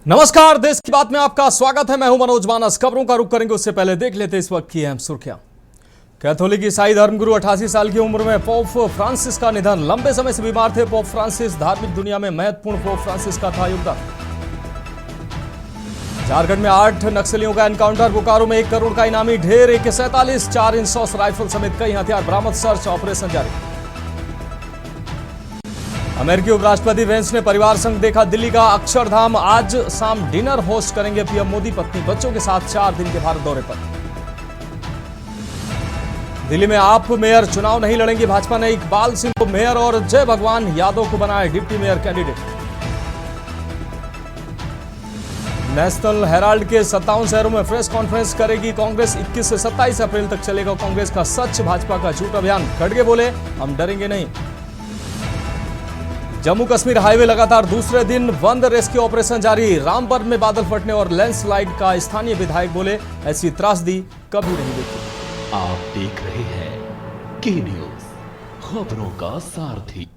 नमस्कार, देश की बात में आपका स्वागत है। मैं हूं मनोज मानस। खबरों का रुख करेंगे उससे पहले देख लेते इस वक्त की अहम सुर्खियां। कैथोलिक ईसाई धर्मगुरु 88 साल की उम्र में पोप फ्रांसिस का निधन। लंबे समय से बीमार थे पोप फ्रांसिस। धार्मिक दुनिया में महत्वपूर्ण पोप फ्रांसिस का था योगदान। झारखंड में 8 नक्सलियों का एनकाउंटर। बोकारो में 1 करोड़ का इनामी ढेर, AK-47, 4 इंसॉस राइफल समेत कई हथियार बरामद। सर्च ऑपरेशन जारी। अमेरिकी उपराष्ट्रपति वेंस ने परिवार संग देखा दिल्ली का अक्षरधाम। आज शाम डिनर होस्ट करेंगे पीएम मोदी। पत्नी बच्चों के साथ 4 दिन के भारत दौरे पर। दिल्ली में आप मेयर चुनाव नहीं लड़ेंगे भाजपा ने इकबाल सिंह को मेयर और जय भगवान यादव को बनाए deputy mayor candidate. National Herald के 57 शहरों में प्रेस कॉन्फ्रेंस करेगी कांग्रेस। 21 से 27 अप्रैल तक चलेगा कांग्रेस का सच भाजपा का झूठ अभियान। खड़गे बोले, हम डरेंगे नहीं। जम्मू कश्मीर हाईवे लगातार दूसरे दिन बंद। रेस्क्यू ऑपरेशन जारी। रामबन में बादल फटने और लैंडस्लाइड का स्थानीय विधायक बोले, ऐसी त्रासदी कभी नहीं देखी। आप देख रहे हैं के न्यूज, खबरों का सारथी।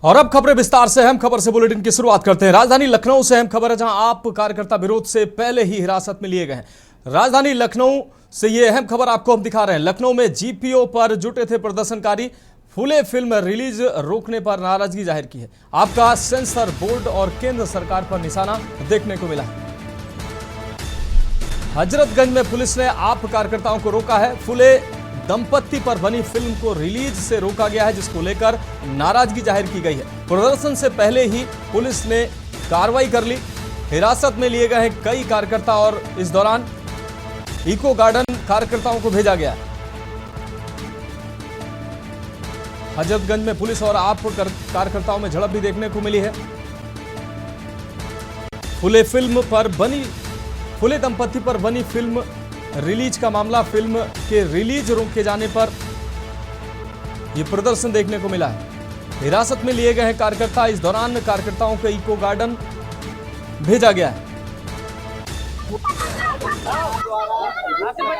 और अब खबरें विस्तार से। अहम खबर से बुलेटिन की शुरुआत करते हैं। राजधानी लखनऊ से अहम खबर है, जहां आप कार्यकर्ता विरोध से पहले ही हिरासत में लिए गए हैं। राजधानी लखनऊ से यह अहम खबर आपको हम दिखा रहे हैं। लखनऊ में जीपीओ पर जुटे थे प्रदर्शनकारी। फूले फिल्म रिलीज रोकने पर नाराजगी जाहिर की है। आपका सेंसर बोर्ड और केंद्र सरकार पर निशाना देखने को मिला है। हजरतगंज में पुलिस ने आप कार्यकर्ताओं को रोका है। फूले दंपत्ति पर बनी फिल्म को रिलीज से रोका गया है, जिसको लेकर नाराजगी जाहिर की गई है। प्रदर्शन से पहले ही पुलिस ने कार्रवाई कर ली। हिरासत में लिए गए हैं कई कार्यकर्ता और इस दौरान इको गार्डन कार्यकर्ताओं को भेजा गया है। हजरतगंज में पुलिस और आप कार्यकर्ताओं में झड़प भी देखने को मिली है। फूले दंपत्ति पर बनी फिल्म रिलीज का मामला। फिल्म के रिलीज रोके जाने पर यह प्रदर्शन देखने को मिला है। हिरासत में लिए गए हैं कार्यकर्ता। इस दौरान कार्यकर्ताओं को इको गार्डन भेजा गया है।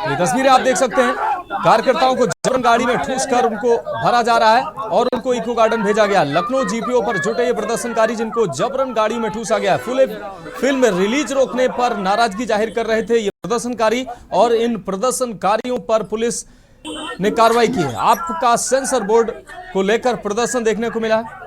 ये तस्वीरें आप देख सकते हैं। कार्यकर्ताओं को जबरन गाड़ी में ठूस कर उनको भरा जा रहा है और उनको इको गार्डन भेजा गया। लखनऊ जीपीओ पर जुटे ये प्रदर्शनकारी, जिनको जबरन गाड़ी में ठूसा गया। फूले फिल्म रिलीज रोकने पर नाराजगी जाहिर कर रहे थे ये प्रदर्शनकारी और इन प्रदर्शनकारियों पर पुलिस ने कार्रवाई की है। आपका सेंसर बोर्ड को लेकर प्रदर्शन देखने को मिला है।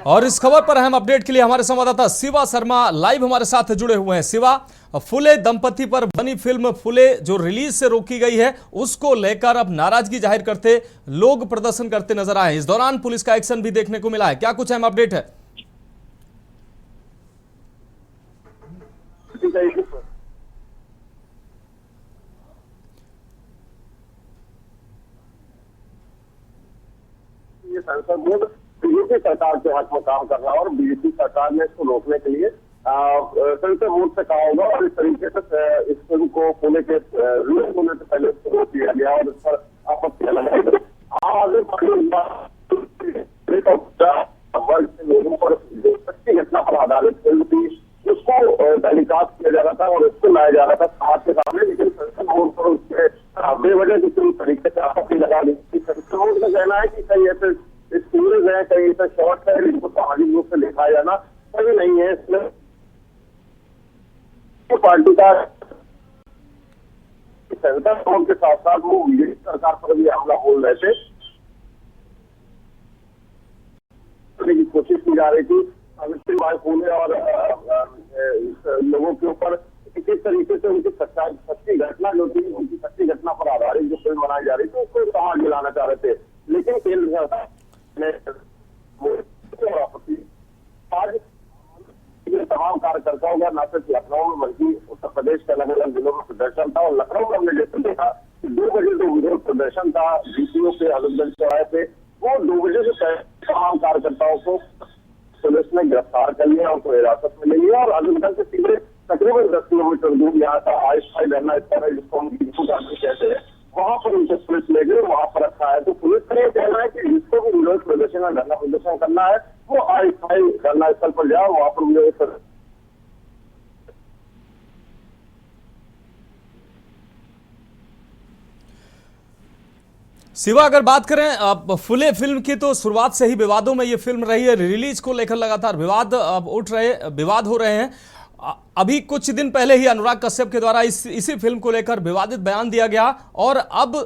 और इस खबर पर अहम अपडेट के लिए हमारे संवाददाता शिवा शर्मा लाइव हमारे साथ जुड़े हुए हैं। शिवा, फूले दंपति पर बनी फिल्म फूले जो रिलीज से रोकी गई है, उसको लेकर अब नाराजगी जाहिर करते लोग प्रदर्शन करते नजर आए। इस दौरान पुलिस का एक्शन भी देखने को मिला है। क्या कुछ अहम अपडेट है? ये सेंसर बोर्ड बीजेपी सरकार के हक में काम कर रहा है और बीजेपी सरकार ने इसको रोकने के लिए सेंसर बोर्ड से कहा होगा और इस तरीके से इस फिल्म को फूले के रिलीज होने से पहले इसको रोक दिया गया और इस पर आपत्तियां लगाई गई। वर्ग के लोगों पर जो सच्ची घटना पर आधारित फिल्म थी उसको टेलीकास्ट किया जा रहा था और उसको लाया जा रहा था समाज के सामने, लेकिन सेंसर बोर्ड पर उसके बेवजह किसी तरीके से आपत्ति लगा दी। सेंसर बोर्ड का कहना है कि कई ऐसे स्टोरीज है, कई ऐसे शॉर्ट है जिनको सामाजिक रूप से लिखा जाना सही नहीं है। इसमें पार्टी का सेंसर बोर्ड के साथ साथ वो बीजेपी सरकार पर भी हमला बोल रहे थे की कोशिश की जा रही थी सावित्री बाई फूले और लोगों के ऊपर किस तरीके से उनकी सच्ची घटना जो थी, उनकी सच्ची घटना पर आधारित जो फिल्म बनाई जा रही थी उसको समाज मिलाना चाह रहे थे। लेकिन केंद्र सरकार ने आज तमाम कार्यकर्ताओं का न सिर्फ लखनऊ में बल्कि उत्तर प्रदेश के अलग अलग जिलों में प्रदर्शन था और लखनऊ में हमने जैसे देखा 2 बजे जो विरोध प्रदर्शन था डीपीओ के हजरतगंज चौराहे पे, वो 2 बजे से पहले तमाम कार्यकर्ताओं को पुलिस ने गिरफ्तार कर लिया, उनको हिरासत में ले लिया और हजरतगंज से सीधे तकरीबन 10 किलोमीटर दूर यहाँ का आयुष्मान धरना स्थल है जिसको हम कहते हैं, वहां पर उनको पुलिस ले गई, वहां पर रखा है। तो पुलिस का यह कहना है कि जिसको भी विरोध प्रदर्शन या धरना प्रदर्शन करना है वो अस्थायी धरना स्थल पर जाओ, वहां पर मुझे शिवा, अगर बात करें अब फुले फिल्म की, तो शुरुआत से ही विवादों में ये फिल्म रही है। रिलीज को लेकर लगातार विवाद हो रहे हैं। अभी कुछ दिन पहले ही अनुराग कश्यप के द्वारा इसी फिल्म को लेकर विवादित बयान दिया गया और अब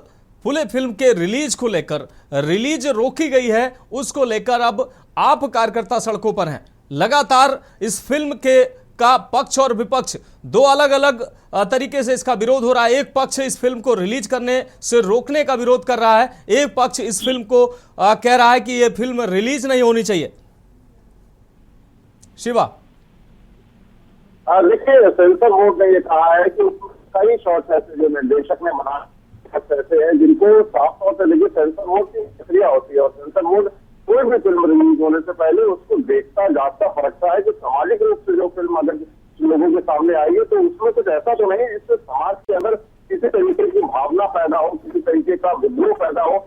फुले फिल्म के रिलीज को लेकर रिलीज रोकी गई है। उसको लेकर अब आप कार्यकर्ता सड़कों पर हैं। लगातार इस फिल्म के का पक्ष और विपक्ष दो अलग अलग तरीके से इसका विरोध हो रहा है। एक पक्ष इस फिल्म को रिलीज करने से रोकने का विरोध कर रहा है, एक पक्ष इस फिल्म को कह रहा है कि यह फिल्म रिलीज नहीं होनी चाहिए। शिवा, देखिए, सेंसर बोर्ड ने ये कहा है कि कई शॉट्स ऐसे जो निर्देशक ने बना ऐसे हैं जिनको साफ तौर पर देखिए सेंसर बोर्ड की प्रक्रिया होती है और सेंसर बोर्ड कोई भी फिल्म रिलीज होने से पहले उसको देखता जांचता परखता है कि सामाजिक रूप से जो फिल्म अगर लोगों के सामने आई है तो उसमें कुछ ऐसा तो नहीं है इससे समाज के अंदर किसी तरीके की भावना पैदा हो, किसी तरीके का विद्रोह पैदा हो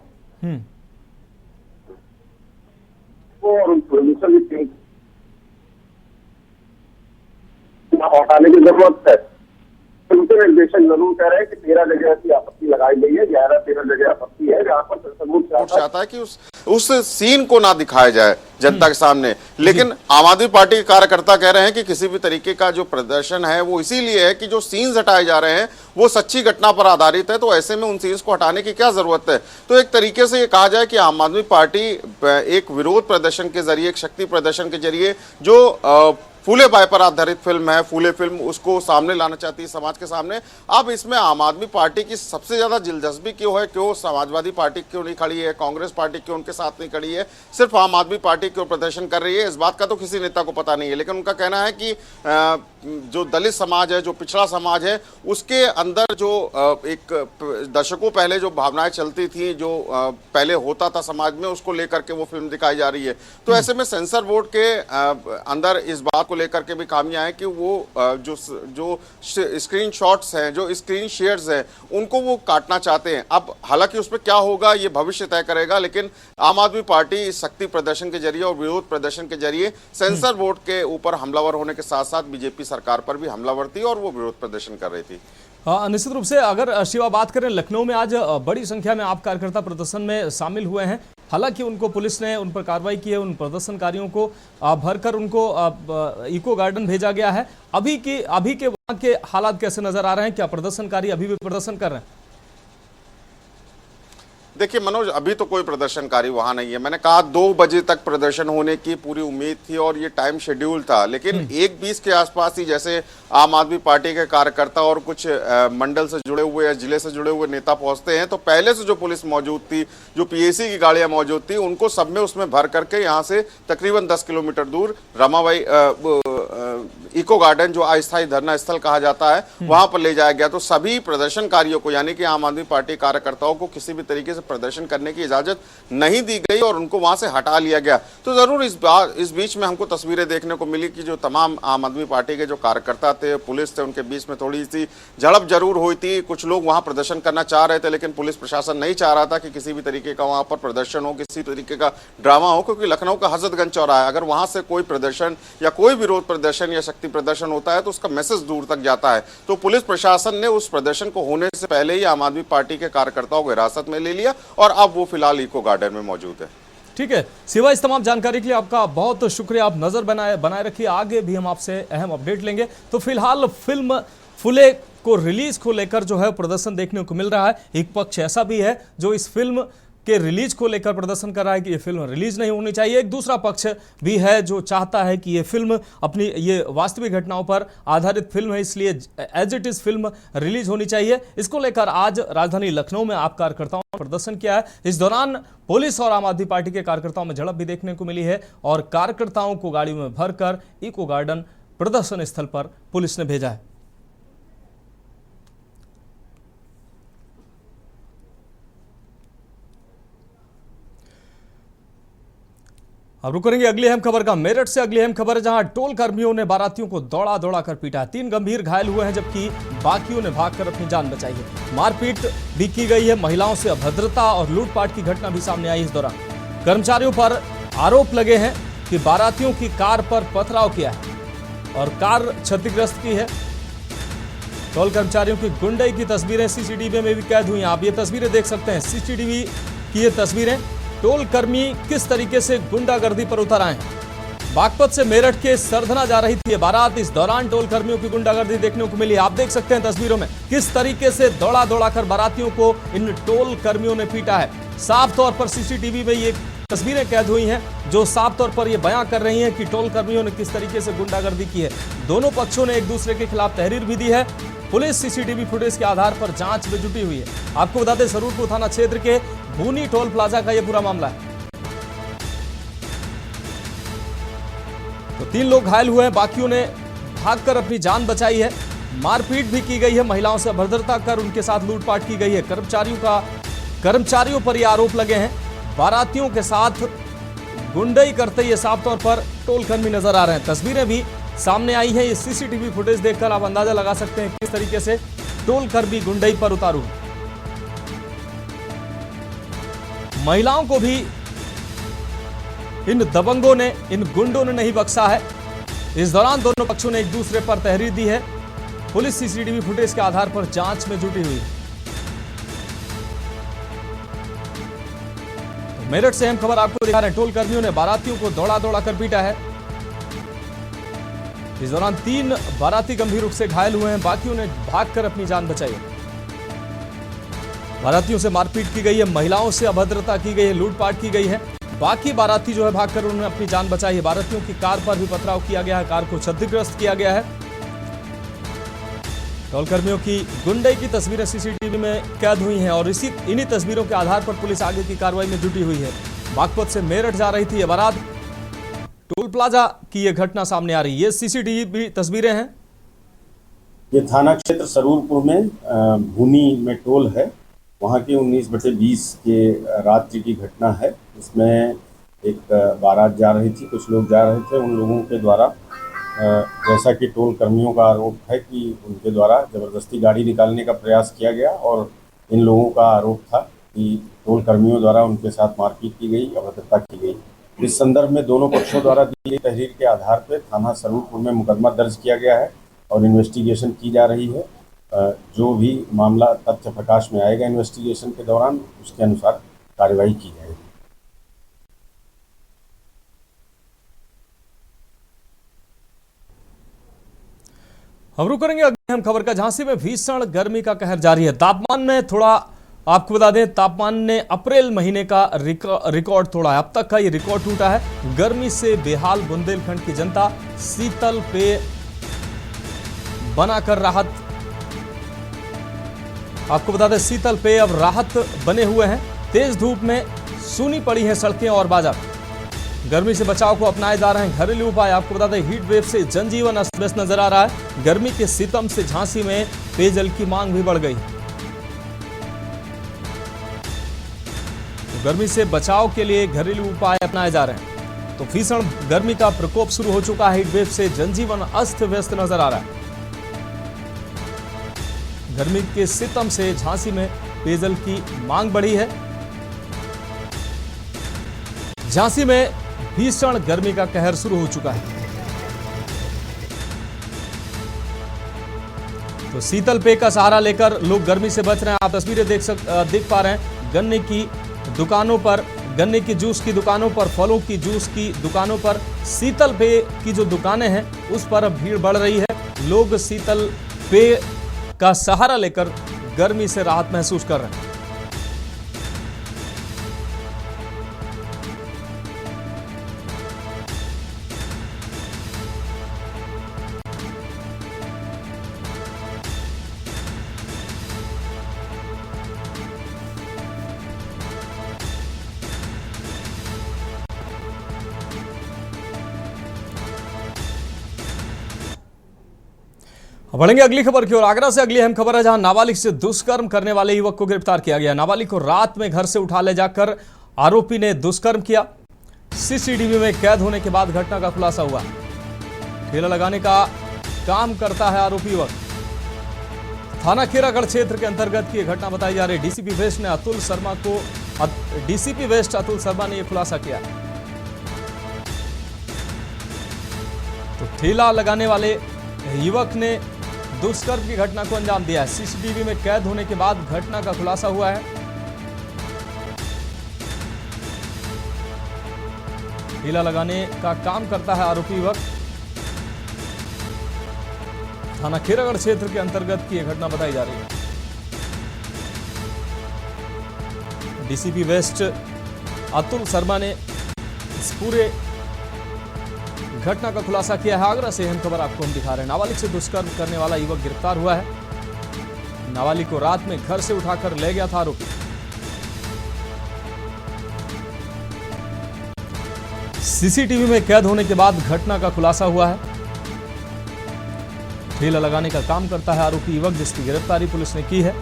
और प्रोड्यूसर की हटाने की जरूरत है। उनके निर्देशक जरूर कह रहे हैं कि 13 जगह ऐसी आपत्ति लगाई गई है, 11-13 जगह आपत्ति है जहाँ पर सेंसर बोर्ड चाहता है कि उस सीन को ना दिखाया जाए जनता के सामने। लेकिन आम आदमी पार्टी के कार्यकर्ता कह रहे हैं कि किसी भी तरीके का जो प्रदर्शन है वो इसीलिए है कि जो सीन्स हटाए जा रहे हैं वो सच्ची घटना पर आधारित है, तो ऐसे में उन सीन्स को हटाने की क्या जरूरत है। तो एक तरीके से ये कहा जाए कि आम आदमी पार्टी एक विरोध प्रदर्शन के जरिए, एक शक्ति प्रदर्शन के जरिए जो फूले बाय पर आधारित फिल्म है, फूले फिल्म, उसको सामने लाना चाहती है समाज के सामने। अब इसमें आम आदमी पार्टी की सबसे ज्यादा दिलचस्पी क्यों है, क्यों समाजवादी पार्टी क्यों नहीं खड़ी है, कांग्रेस पार्टी क्यों उनके साथ नहीं खड़ी है, सिर्फ आम आदमी पार्टी क्यों प्रदर्शन कर रही है, इस बात का तो किसी नेता को पता नहीं है। लेकिन उनका कहना है कि जो दलित समाज है, जो पिछड़ा समाज है, उसके अंदर जो एक दशकों पहले जो भावनाएं चलती थी, जो पहले होता था समाज में, उसको लेकर के वो फिल्म दिखाई जा रही है। तो ऐसे में सेंसर बोर्ड के अंदर इस बात को लेकर के भी खामियां हैं कि वो जो स्क्रीन शॉट्स हैं, जो स्क्रीन शेयर्स हैं, उनको वो काटना चाहते हैं। अब हालांकि उस पर क्या होगा ये भविष्य तय करेगा, लेकिन आम आदमी पार्टी इस शक्ति प्रदर्शन के जरिए और विरोध प्रदर्शन के जरिए सेंसर बोर्ड के ऊपर हमलावर होने के साथ साथ बीजेपी सरकार पर भी हमलावर थी और वो विरोध प्रदर्शन कर रही थी। हाँ, निश्चित रूप से अगर शिवा बात करें, लखनऊ में आज बड़ी संख्या में आप कार्यकर्ता प्रदर्शन में शामिल हुए हैं। हालांकि उनको पुलिस ने उन पर कार्रवाई की है, उन प्रदर्शनकारियों को भरकर उनको इको गार्डन भेजा गया है। अभी के वहां के हालात कैसे नजर आ रहे हैं? क्या प्रदर्शनकारी अभी भी प्रदर्शन कर रहे हैं? देखिए मनोज, अभी तो कोई प्रदर्शनकारी वहां नहीं है। मैंने कहा 2 बजे तक प्रदर्शन होने की पूरी उम्मीद थी और ये टाइम शेड्यूल था, लेकिन 1:20 के आसपास ही जैसे आम आदमी पार्टी के कार्यकर्ता और कुछ मंडल से जुड़े हुए या जिले से जुड़े हुए नेता पहुंचते हैं, तो पहले से जो पुलिस मौजूद थी, जो पीएसी की गाड़ियां मौजूद थी, उनको सब में उसमें भर करके यहाँ से तकरीबन 10 किलोमीटर दूर रमाबाई इको गार्डन, जो अस्थायी धरना स्थल कहा जाता है, वहां पर ले जाया गया। तो सभी प्रदर्शनकारियों को, यानी कि आम आदमी पार्टी कार्यकर्ताओं को किसी भी तरीके से प्रदर्शन करने की इजाजत नहीं दी गई और उनको वहां से हटा लिया गया। तो जरूर इस बीच में हमको तस्वीरें देखने को मिली कि जो तमाम आम आदमी पार्टी के जो कार्यकर्ता थे, पुलिस थे, उनके बीच में थोड़ी सी झड़प जरूर हुई थी। कुछ लोग वहां प्रदर्शन करना चाह रहे थे, लेकिन पुलिस प्रशासन नहीं चाह रहा था कि किसी भी तरीके का वहां पर प्रदर्शन हो, किसी तरीके का ड्रामा हो, क्योंकि लखनऊ का हजरतगंज चौराहा है। अगर वहां से कोई प्रदर्शन या कोई विरोध प्रदर्शन या शक्ति प्रदर्शन होता है तो उसका मैसेज दूर तक जाता है। तो पुलिस प्रशासन ने उस प्रदर्शन को होने से पहले ही आम आदमी पार्टी के कार्यकर्ताओं को हिरासत में ले लिया और अब वो फिलहाल इको गार्डन में मौजूद है। ठीक है शिवा, इस तमाम जानकारी के लिए आपका बहुत शुक्रिया। आप नजर बनाए रखिए, आगे भी हम आपसे अहम अपडेट लेंगे। तो फिलहाल फिल्म फुले को रिलीज को लेकर जो है प्रदर्शन देखने को मिल रहा है। एक पक्ष ऐसा भी है जो इस फिल्म के रिलीज को लेकर प्रदर्शन कर रहा है कि ये फिल्म रिलीज नहीं होनी चाहिए। एक दूसरा पक्ष भी है जो चाहता है कि ये फिल्म अपनी ये वास्तविक घटनाओं पर आधारित फिल्म है, इसलिए as it is film release होनी चाहिए। इसको लेकर आज राजधानी लखनऊ में आप कार्यकर्ताओं ने प्रदर्शन किया है। इस दौरान पुलिस और आम आदमी पार्टी के कार्यकर्ताओं में झड़प भी देखने को मिली है और कार्यकर्ताओं को गाड़ियों में भरकर इको गार्डन प्रदर्शन स्थल पर पुलिस ने भेजा है। अब रुक करेंगे अगली अहम खबर का। मेरठ से अगली अहम खबर है, जहां टोल कर्मियों ने बारातियों को दौड़ा कर पीटा। 3 गंभीर घायल हुए हैं, जबकि बाकियों ने भागकर अपनी जान बचाई है। मारपीट भी की गई है। महिलाओं से अभद्रता और लूटपाट की घटना भी सामने आई। इस दौरान कर्मचारियों पर आरोप लगे हैं कि बारातियों की कार पर पथराव किया है और कार क्षतिग्रस्त की है। टोल कर्मचारियों की गुंडई की तस्वीरें सीसीटीवी में भी कैद हुई हैं। आप ये तस्वीरें देख सकते हैं। सीसीटीवी की ये तस्वीरें। टोल कर्मी किस तरीके से गुंडागर्दी पर उतर आए हैं। बागपत से मेरठ के सरधना जा रही थी ये बारात, इस दौरान टोल कर्मियों की गुंडागर्दी देखने को मिली। आप देख सकते हैं तस्वीरों में किस तरीके से दौड़ा दौड़ा कर बारातियों को इन टोल कर्मियों ने पीटा है। साफ तौर पर सीसीटीवी में ये तस्वीरें कैद हुई हैं जो साफ तौर पर यह बयां कर रही हैं कि टोल कर्मियों ने किस तरीके से गुंडागर्दी की है। दोनों पक्षों ने एक दूसरे के खिलाफ तहरीर भी दी है। पुलिस सीसीटीवी फुटेज के आधार पर जांच में जुटी हुई है। आपको बता दें, सरूरपुर थाना क्षेत्र के भूनी टोल प्लाजा का यह पूरा मामला है। तो 3 लोग घायल हुए हैं, बाकियों ने भागकर अपनी जान बचाई है। मारपीट भी की गई है, महिलाओं से अभद्रता कर उनके साथ लूटपाट की गई है। कर्मचारियों पर ये आरोप लगे हैं। बारातियों के साथ गुंडई करते ये साफ तौर पर टोल कर्मी नजर आ रहे हैं। तस्वीरें भी सामने आई हैं। ये सीसीटीवी फुटेज देखकर आप अंदाजा लगा सकते हैं किस तरीके से टोल कर्मी गुंडई पर उतारू हैं। महिलाओं को भी इन दबंगों ने, इन गुंडों ने नहीं बख्शा है। इस दौरान दोनों पक्षों ने एक दूसरे पर तहरीर दी है। पुलिस सीसीटीवी फुटेज के आधार पर जांच में जुटी हुई है। तो मेरठ से अहम खबर आपको दिखा रहे हैं। टोल कर्मियों ने बारातियों को दौड़ा दौड़ा कर पीटा है। इस दौरान 3 बाराती गंभीर रूप से घायल हुए हैं, बाकियों ने भागकर अपनी जान बचाई है। बारातियों से मारपीट की गई है, महिलाओं से अभद्रता की गई है, लूटपाट की गई है। बाकी बाराती जो है भागकर उन्होंने अपनी जान बचाई है। बारातियों की कार पर भी पथराव किया गया है, कार को क्षतिग्रस्त किया गया है। टोल कर्मियों की गुंडई की तस्वीरें सीसीटीवी में कैद हुई हैं और इन्हीं तस्वीरों के आधार पर पुलिस आगे की कार्रवाई में जुटी हुई है। बागपत से मेरठ जा रही थी ये बारात, टोल प्लाजा की ये घटना सामने आ रही है। ये सीसीटीवी तस्वीरें हैं। ये थाना क्षेत्र सरूरपुर में भूनी में टोल है, वहाँ के 19/20 के रात्रि की घटना है। इसमें एक बारात जा रही थी, कुछ लोग जा रहे थे। उन लोगों के द्वारा जैसा कि टोल कर्मियों का आरोप है कि उनके द्वारा ज़बरदस्ती गाड़ी निकालने का प्रयास किया गया और इन लोगों का आरोप था कि टोल कर्मियों द्वारा उनके साथ मारपीट की गई, अभद्रता की गई। इस संदर्भ में दोनों पक्षों द्वारा दी गई तहरीर के आधार पर थाना सरूरपुर में मुकदमा दर्ज किया गया है और इन्वेस्टिगेशन की जा रही है। जो भी मामला तथ्य प्रकाश में आएगा इन्वेस्टिगेशन के दौरान, उसके अनुसार कार्रवाई की जाएगी। हम रुक करेंगे अगली अहम खबर का। झांसी में भीषण गर्मी का कहर जारी है। तापमान में थोड़ा आपको बता दें, तापमान ने अप्रैल महीने का रिकॉर्ड तोड़ा है। अब तक का ये रिकॉर्ड टूटा है। गर्मी से बेहाल बुंदेलखंड की जनता शीतल पेय बनाकर राहत, आपको बता दें शीतल पेय अब राहत बने हुए हैं। तेज धूप में सूनी पड़ी हैं सड़कें और बाजार। गर्मी से बचाव को अपनाए जा रहे हैं घरेलू उपाय। आपको बता दें हीट वेव से जनजीवन अस्त व्यस्त नजर आ रहा है। गर्मी के सितम से झांसी में पेयजल की मांग भी बढ़ गई। तो गर्मी से बचाव के लिए घरेलू उपाय अपनाए जा रहे हैं। तो भीषण गर्मी का प्रकोप शुरू हो चुका है। हीट वेव से जनजीवन अस्त व्यस्त नजर आ रहा है। गर्मी के सितम से झांसी में पेयजल की मांग बढ़ी है। झांसी में भीषण गर्मी का कहर शुरू हो चुका है। तो शीतल पेय का सहारा लेकर लोग गर्मी से बच रहे हैं। आप तस्वीरें देख पा रहे हैं। गन्ने की दुकानों पर, गन्ने की जूस की दुकानों पर, फलों की जूस की दुकानों पर शीतल पेय की जो दुकानें हैं उस पर अब भीड़ बढ़ रही है। लोग शीतल पेय का सहारा लेकर गर्मी से राहत महसूस कर रहे हैं। बढ़ेंगे अगली खबर की ओर। आगरा से अगली अहम खबर है, जहां नाबालिग से दुष्कर्म करने वाले युवक को गिरफ्तार किया गया। नाबालिग को रात में घर से उठा ले जाकर आरोपी ने दुष्कर्म किया। सीसीटीवी में कैद होने के बाद घटना का खुलासा हुआ। ठेला लगाने का काम करता है आरोपी युवक। थाना खेरागढ़ क्षेत्र के अंतर्गत की यह घटना बताई जा रही है। डीसीपी वेस्ट अतुल शर्मा ने यह खुलासा किया। तो ठेला लगाने वाले युवक ने दुष्कर्म की घटना को अंजाम दिया है। सीसीटीवी में कैद होने के बाद घटना का खुलासा हुआ है। ठेला लगाने का काम करता है आरोपी युवक। थाना खेरागढ़ क्षेत्र के अंतर्गत की यह घटना बताई जा रही है। डीसीपी वेस्ट अतुल शर्मा ने इस पूरे घटना का खुलासा किया है। आगरा से अहम खबर आपको हम दिखा रहे हैं। नाबालिग से दुष्कर्म करने वाला युवक गिरफ्तार हुआ है। नाबालिग को रात में घर से उठाकर ले गया था आरोपी। सीसीटीवी में कैद होने के बाद घटना का खुलासा हुआ है। ठेला लगाने का काम करता है आरोपी युवक, जिसकी गिरफ्तारी पुलिस ने की है।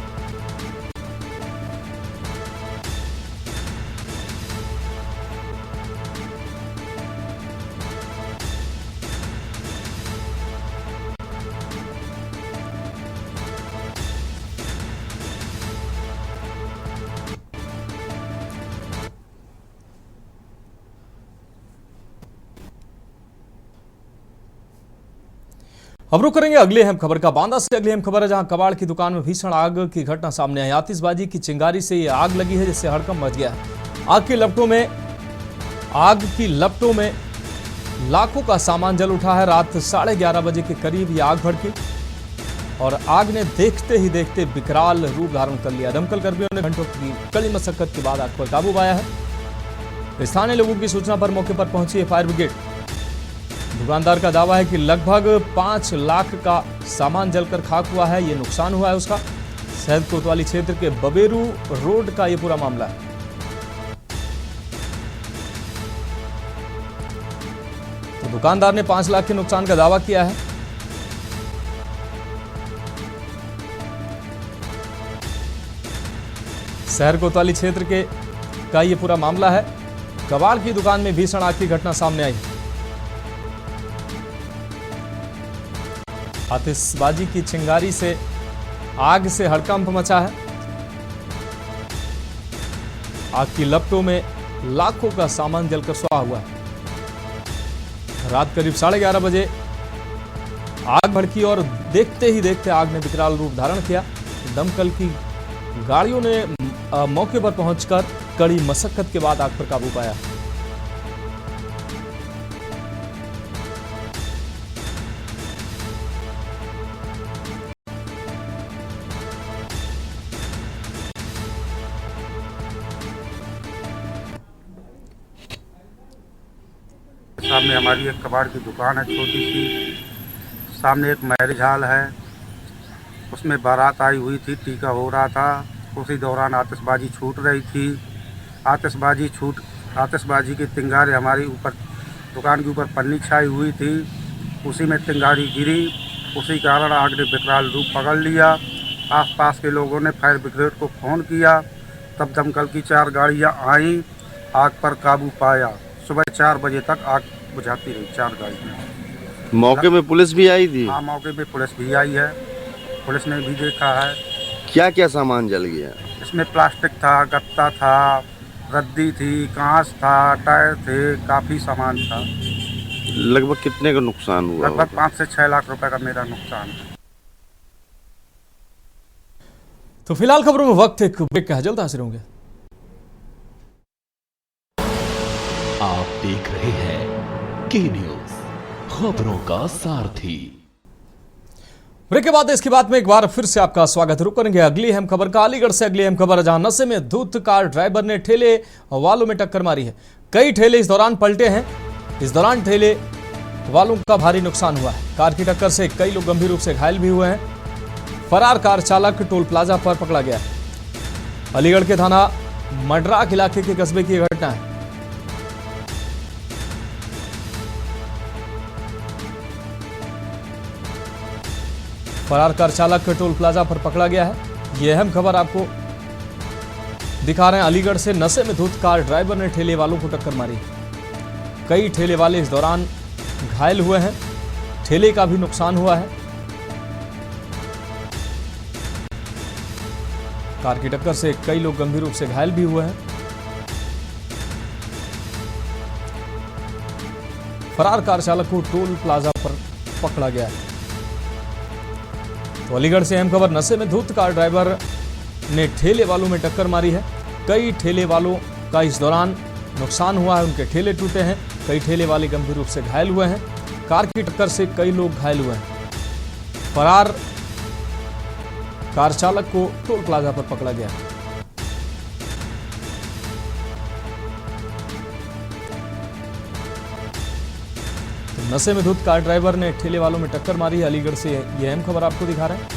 अब रुक करेंगे अगले अहम खबर का। बांदा से अगली अहम खबर है, जहां कबाड़ की दुकान में भीषण आग की घटना सामने आई। आतिशबाजी की चिंगारी से यह आग लगी है, जिससे हड़कंप मच गया है। आग की लपटों में लाखों का सामान जल उठा है। रात 11:30 बजे के करीब यह आग भड़की और आग ने देखते ही देखते विकराल रूप धारण कर लिया। दमकल कर्मियों ने घंटों की कड़ी मशक्कत के बाद आग पर काबू पाया है। स्थानीय लोगों की सूचना पर मौके पर पहुंची है फायर ब्रिगेड। दुकानदार का दावा है कि लगभग 5 लाख का सामान जलकर खाक हुआ है। ये नुकसान हुआ है उसका। शहद कोतवाली क्षेत्र के बबेरू रोड का यह पूरा मामला है। तो दुकानदार ने 5 लाख के नुकसान का दावा किया है। शहर कोतवाली क्षेत्र के का यह पूरा मामला है। कबाड़ की दुकान में भीषण आग की घटना सामने आई। आतिशबाजी की चिंगारी से आग से हड़कंप मचा है। आग की लपटों में लाखों का सामान जलकर स्वाहा हुआ है। रात करीब 11:30 बजे आग भड़की और देखते ही देखते आग ने विकराल रूप धारण किया। दमकल की गाड़ियों ने मौके पर पहुंचकर कड़ी मशक्कत के बाद आग पर काबू पाया। सामने हमारी एक कबाड़ की दुकान है छोटी सी। सामने एक मैरिज हॉल है, उसमें बारात आई हुई थी, टीका हो रहा था। उसी दौरान आतिशबाजी छूट रही थी। आतिशबाजी की चिंगारी हमारी ऊपर दुकान के ऊपर पन्नी छाई हुई थी। उसी में चिंगारी गिरी, उसी कारण आग ने विकराल रूप पकड़ लिया। आसपास के लोगों ने फायर ब्रिगेड को फ़ोन किया, तब दमकल की 4 गाड़ियाँ आईं, आग पर काबू पाया। सुबह 4 बजे तक आग बुझाती रही 4 गाड़ियाँ। मौके में पुलिस भी आई थी? हाँ, मौके पे पुलिस भी आई है। पुलिस ने भी देखा है। क्या क्या सामान जल गया? इसमें प्लास्टिक था, गत्ता था, रद्दी थी, कांच था, टायर थे, काफ़ी सामान था। लगभग कितने का नुकसान हुआ? लगभग 5 से 6 लाख रुपए का मेरा नुकसान है। तो फिलहाल खबरों में वक्त एक ब्रेक का है, जल्द हाजिर होंगे। आप देख रहे हैं के न्यूज, खबरों का सारथी। ब्रेक के बाद इसकी बात में एक बार फिर से आपका स्वागत। रुक करेंगे अगली अहम खबर का। अलीगढ़ से अगली अहम खबर, जहां नशे में धुत कार ड्राइवर ने ठेले वालों में टक्कर मारी है। कई ठेले इस दौरान पलटे हैं। इस दौरान ठेले वालों का भारी नुकसान हुआ है। कार की टक्कर से कई लोग गंभीर रूप से घायल भी हुए हैं। फरार कार चालक टोल प्लाजा पर पकड़ा गया है। अलीगढ़ के थाना मडराक इलाके के कस्बे की घटना है। फरार कार चालक टोल प्लाजा पर पकड़ा गया है। यह अहम खबर आपको दिखा रहे हैं। अलीगढ़ से नशे में धुत कार ड्राइवर ने ठेले वालों को टक्कर मारी। कई ठेले वाले इस दौरान घायल हुए हैं। ठेले का भी नुकसान हुआ है। कार की टक्कर से कई लोग गंभीर रूप से घायल भी हुए हैं। फरार कार चालक को टोल प्लाजा पर पकड़ा गया है। तो अलीगढ़ से अहम खबर, नशे में धुत कार ड्राइवर ने ठेले वालों में टक्कर मारी है। कई ठेले वालों का इस दौरान नुकसान हुआ है। उनके ठेले टूटे हैं। कई ठेले वाले गंभीर रूप से घायल हुए हैं। कार की टक्कर से कई लोग घायल हुए हैं। फरार कार चालक को टोल प्लाजा पर पकड़ा गया। तो नशे में धुत कार ड्राइवर ने ठेले वालों में टक्कर मारी। अलीगढ़ से यह अहम खबर आपको दिखा रहे हैं।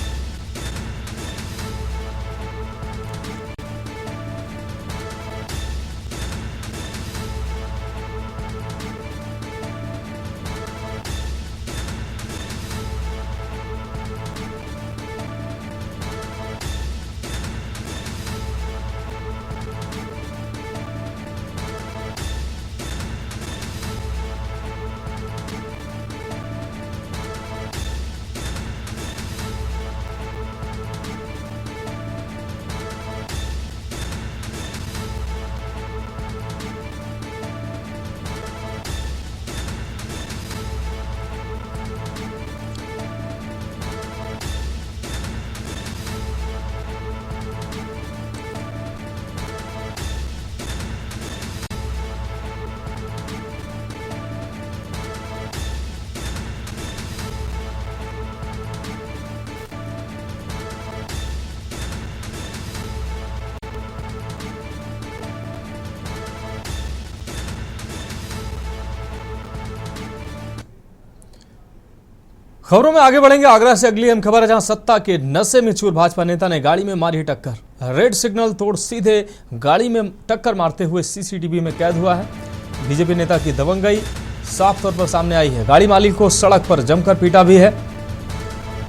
खबरों में आगे बढ़ेंगे। आगरा से अगली अहम खबर है, जहां सत्ता के नशे में चूर भाजपा नेता ने गाड़ी में मारी टक्कर। रेड सिग्नल तोड़ सीधे गाड़ी में टक्कर मारते हुए सीसीटीवी में कैद हुआ है। बीजेपी नेता की दबंगई साफ तौर पर सामने आई है। गाड़ी मालिक को सड़क पर जमकर पीटा भी है।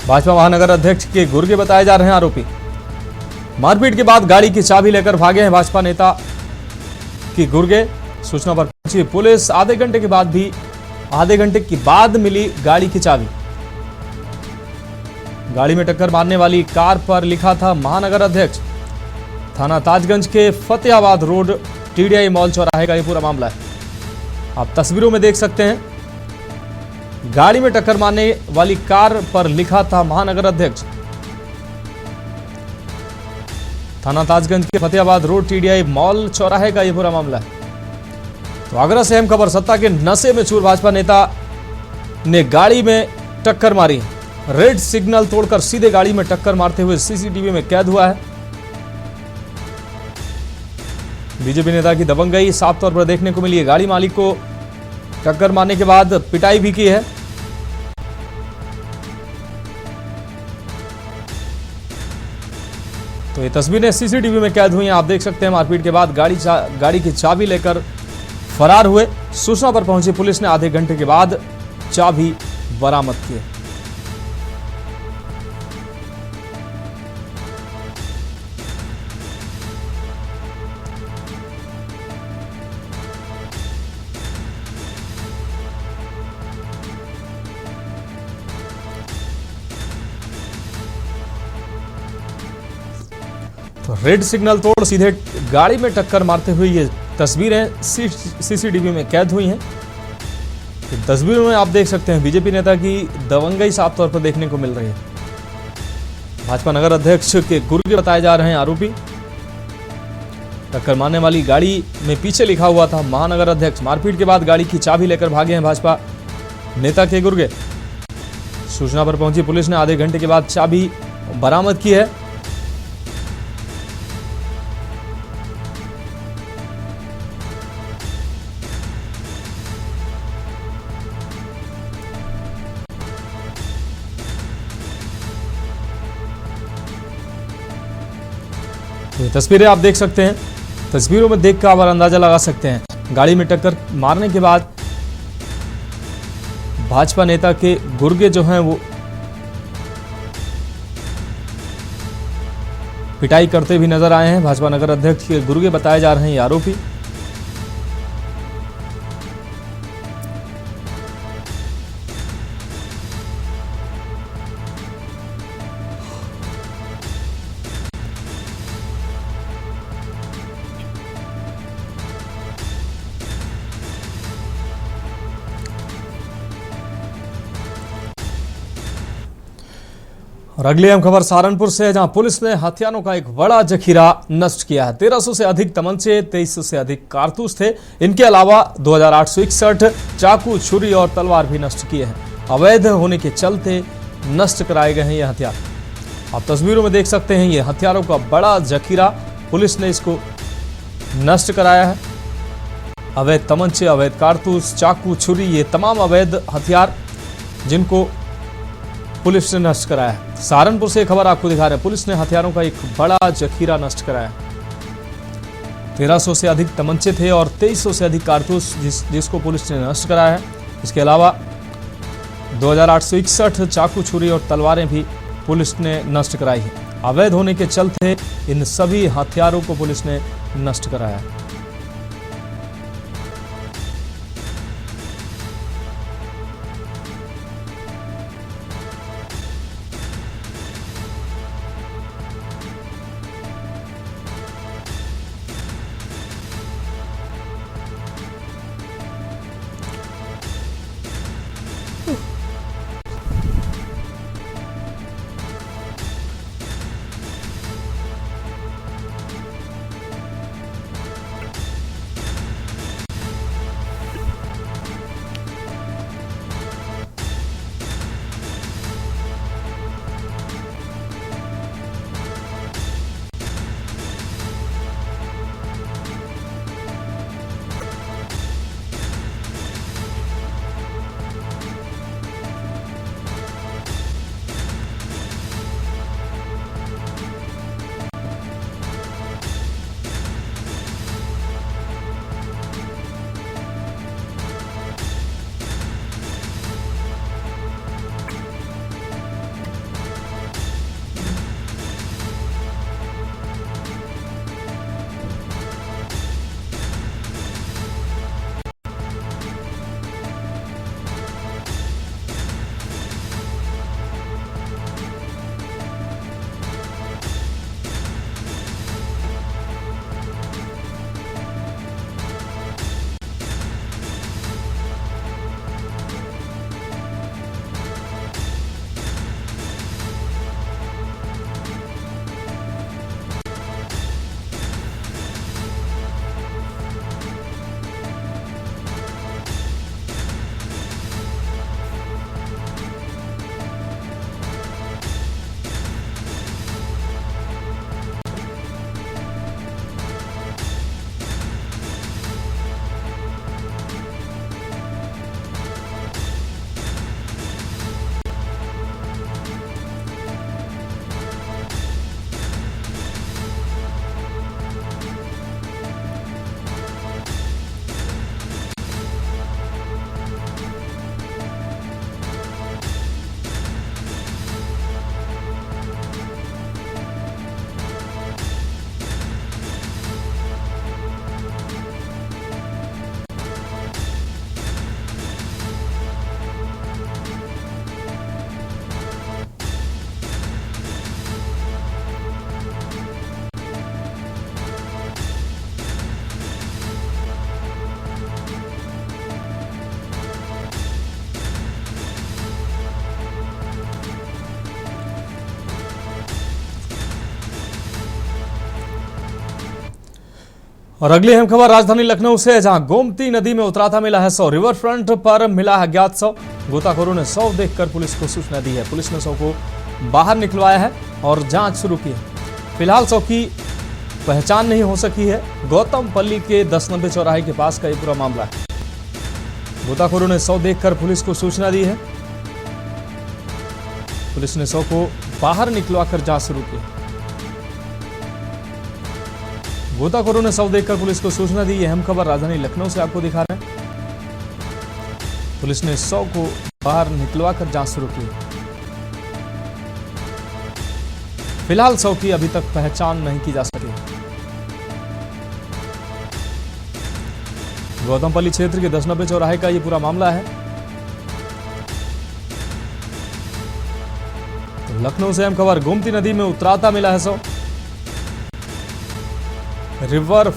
भाजपा महानगर अध्यक्ष के गुर्गे बताए जा रहे हैं आरोपी। मारपीट के बाद गाड़ी की चाबी लेकर भागे हैं भाजपा नेता की गुर्गे। सूचना पर पहुंची पुलिस। आधे घंटे के बाद मिली गाड़ी की चाबी। गाड़ी में टक्कर मारने वाली कार पर लिखा था महानगर अध्यक्ष। थाना ताजगंज के फतेहाबाद रोड टीडीआई मॉल चौराहे का यह पूरा मामला है। आप तस्वीरों में देख सकते हैं, गाड़ी में टक्कर मारने वाली कार पर लिखा था महानगर अध्यक्ष। थाना ताजगंज के फतेहाबाद रोड टीडीआई मॉल चौराहे का यह पूरा मामला है। तो आगरा से अहम खबर, सत्ता के नशे में चूर भाजपा नेता ने गाड़ी में टक्कर मारी। रेड सिग्नल तोड़कर सीधे गाड़ी में टक्कर मारते हुए सीसीटीवी में कैद हुआ है। बीजेपी नेता की दबंगई साफ तौर पर देखने को मिली है। गाड़ी मालिक को टक्कर मारने के बाद पिटाई भी की है। तो ये तस्वीरें सीसीटीवी में कैद हुई हैं, आप देख सकते हैं। मारपीट के बाद गाड़ी की चाबी लेकर फरार हुए। सूचना पर पहुंची पुलिस ने आधे घंटे के बाद चाबी बरामद की। तो रेड सिग्नल तोड़ सीधे गाड़ी में टक्कर मारते हुए ये तस्वीरें सीसीटीवी में कैद हुई हैं। इन तस्वीरों में आप देख सकते हैं बीजेपी नेता की दबंगई साफ तौर पर देखने को मिल रही है। भाजपा नगर अध्यक्ष के गुर्गे बताए जा रहे हैं आरोपी। टक्कर मारने वाली गाड़ी में पीछे लिखा हुआ था महानगर अध्यक्ष। मारपीट के बाद गाड़ी की चाबी लेकर भागे हैं भाजपा नेता के गुर्गे। सूचना पर पहुंची पुलिस ने आधे घंटे के बाद चाबी बरामद की है। तो ये तस्वीरें आप देख सकते हैं। तस्वीरों में देखकर आप अंदाजा लगा सकते हैं, गाड़ी में टक्कर मारने के बाद भाजपा नेता के गुर्गे जो हैं वो पिटाई करते भी नजर आए हैं। भाजपा नगर अध्यक्ष के गुर्गे बताए जा रहे हैं ये आरोपी। और अगली अहम खबर सहारनपुर से है, जहां पुलिस ने हथियारों का एक बड़ा जखीरा नष्ट किया है। 1300 से अधिक तमंचे, 2300 से अधिक कारतूस थे। इनके अलावा 2861 चाकू, छुरी और तलवार भी नष्ट किए हैं। अवैध होने के चलते नष्ट कराए गए हैं ये हथियार। आप तस्वीरों में देख सकते हैं ये हथियारों का बड़ा जखीरा, पुलिस ने इसको नष्ट कराया है। अवैध तमंचे, अवैध कारतूस, चाकू, छुरी, ये तमाम अवैध हथियार जिनको पुलिस ने नष्ट कराया है। सहारनपुर से खबर आपको दिखा रहे हैं, पुलिस ने हथियारों का एक बड़ा जखीरा नष्ट कराया। 1300 से अधिक तमंचे थे और 2300 से अधिक कारतूस जिसको पुलिस ने नष्ट कराया है। इसके अलावा 2861 चाकू, छुरी और तलवारें भी पुलिस ने नष्ट कराई है। अवैध होने के चलते इन सभी हथियारों को पुलिस ने नष्ट कराया है। और अगली अहम खबर राजधानी लखनऊ से है, जहां गोमती नदी में उतराता मिला है 100। रिवर फ्रंट पर मिला है अज्ञात 100। गोताखोरों ने 100 देखकर पुलिस को सूचना दी है। पुलिस ने 100 को बाहर निकलवाया है और जांच शुरू की है। फिलहाल 100 की पहचान नहीं हो सकी है। गौतम पल्ली के 10 नंबर चौराहे के पास का ये पूरा मामला है। गोताखोरों ने 100 देखकर पुलिस को सूचना दी है। पुलिस ने 100 को बाहर निकलवाकर जांच शुरू की। गोताखोरों ने 100 देखकर पुलिस को सूचना दी। अहम खबर राजधानी लखनऊ से आपको दिखा रहे हैं। पुलिस ने 100 को बाहर निकलवाकर जांच शुरू की। फिलहाल 100 की अभी तक पहचान नहीं की जा सकी। गौतमपल्ली क्षेत्र के 10 नंबर चौराहे का ये पूरा मामला है। तो लखनऊ से अहम खबर, गोमती नदी में उतराता मिला है 100। रिवर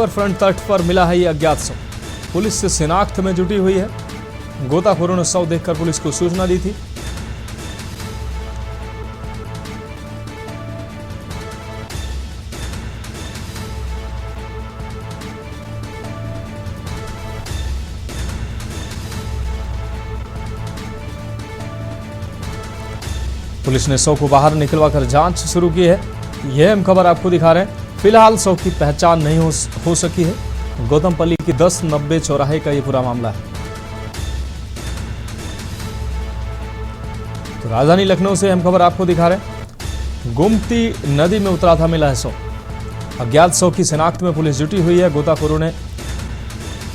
फ्रंट तट पर मिला है ये अज्ञात 100। पुलिस से शिनाख्त में जुटी हुई है। गोताखोरों ने 100 देखकर पुलिस को सूचना दी थी। पुलिस ने शव को बाहर निकलवाकर जांच शुरू की है। यह अहम खबर आपको दिखा रहे हैं। फिलहाल शव की पहचान नहीं हो सकी है। गौतमपल्ली की 1090 चौराहे का यह पूरा मामला है। तो राजधानी लखनऊ से अहम खबर आपको दिखा रहे हैं। गोमती नदी में उतरा था मिला है शव। अज्ञात शव की शिनाख्त में पुलिस जुटी हुई है। गोताखोरों ने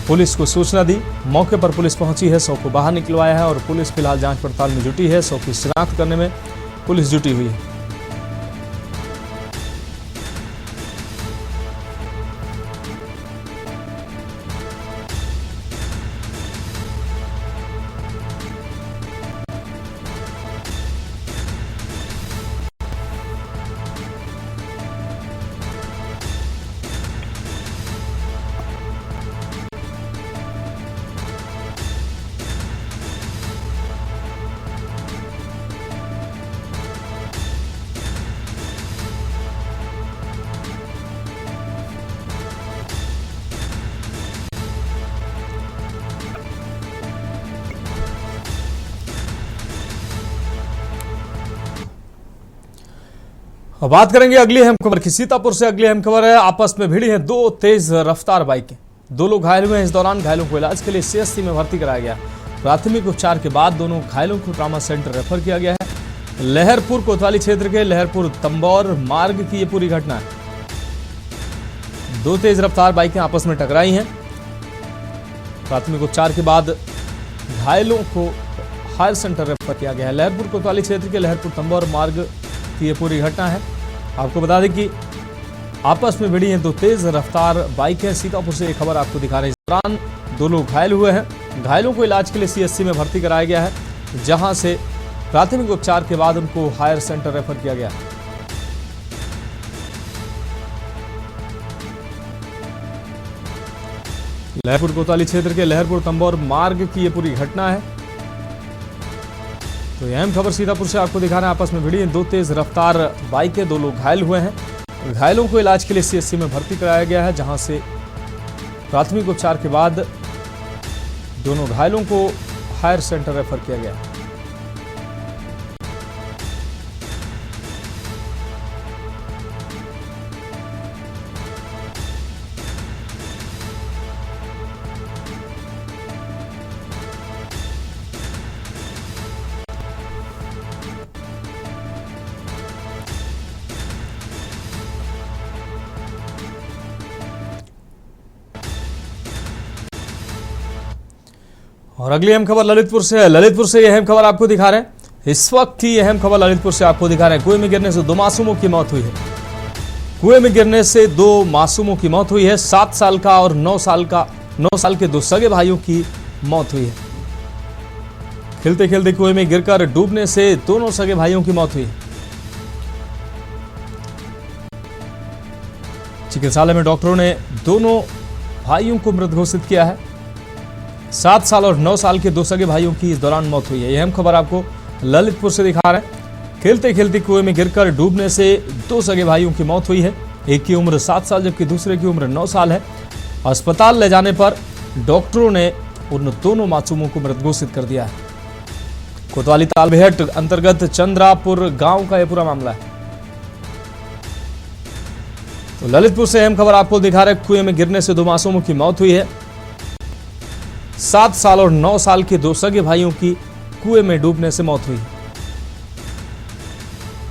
पुलिस को सूचना दी। मौके पर पुलिस पहुंची है, शव को बाहर निकलवाया है और पुलिस फिलहाल जांच पड़ताल में जुटी है। शव की शिनाख्त करने में पुलिस जुटी हुई है। अब बात करेंगे अगली अहम खबर की। सीतापुर से अगली अहम खबर है। आपस में भिड़ी हैं दो तेज रफ्तार बाइकें। दो लोग घायल हुए हैं। इस दौरान घायलों को इलाज के लिए सीएचसी में भर्ती कराया गया। प्राथमिक उपचार के बाद दोनों घायलों को ट्रॉमा सेंटर रेफर किया गया है। लहरपुर कोतवाली क्षेत्र के लहरपुर तंबौर मार्ग की यह पूरी घटना है। दो तेज रफ्तार बाइकें आपस में टकराई हैं। प्राथमिक उपचार के बाद घायलों को हायर सेंटर रेफर किया गया है। लहरपुर कोतवाली क्षेत्र के लहरपुर तंबौर मार्ग की यह पूरी घटना है। आपको बता दें कि आपस में भिड़ी हैं दो तेज रफ्तार बाइकें। सीतापुर से एक खबर आपको दिखा रहे हैं। इस दौरान दो लोग घायल हुए हैं। घायलों को इलाज के लिए सीएचसी में भर्ती कराया गया है, जहां से प्राथमिक उपचार के बाद उनको हायर सेंटर रेफर किया गया। लहरपुर कोतवाली क्षेत्र के लहरपुर तंबौर मार्ग की यह पूरी घटना है। तो यह अहम खबर सीतापुर से आपको दिखा रहे हैं। आपस में भिड़ी दो तेज रफ्तार बाइकें। दो लोग घायल हुए हैं। घायलों को इलाज के लिए सीएचसी में भर्ती कराया गया है, जहां से प्राथमिक उपचार के बाद दोनों घायलों को हायर सेंटर रेफर किया गया है। और अगली अहम खबर ललितपुर से है। ललितपुर से यह अहम खबर आपको दिखा रहे हैं। इस वक्त की अहम खबर ललितपुर से आपको दिखा रहे हैं। कुएं में गिरने से दो मासूमों की मौत हुई है। कुएं में गिरने से दो मासूमों की मौत हुई है। 7 साल का और 9 साल के दो सगे भाइयों की मौत हुई है। खेलते खेलते कुएं में गिरकर डूबने से दोनों सगे भाइयों की मौत हुई है। चिकित्सालय में डॉक्टरों ने दोनों भाइयों को मृत घोषित किया है। 7 साल और 9 साल के दो सगे भाइयों की इस दौरान मौत हुई है। यह अहम खबर आपको ललितपुर से दिखा रहे हैं। खेलते खेलते कुएं में गिरकर डूबने से दो सगे भाइयों की मौत हुई है। एक की उम्र 7 साल जबकि दूसरे की उम्र 9 साल है। अस्पताल ले जाने पर डॉक्टरों ने उन दोनों मासूमों को मृत घोषित कर दिया है। कोतवाली तालबेहट अंतर्गत चंद्रापुर गांव का यह पूरा मामला है। तो ललितपुर से अहम खबर आपको दिखा रहे हैं। कुएं में गिरने से दो मासूमों की मौत हुई है। 7 साल और 9 साल के दो सगे भाइयों की कुएं में डूबने से मौत हुई।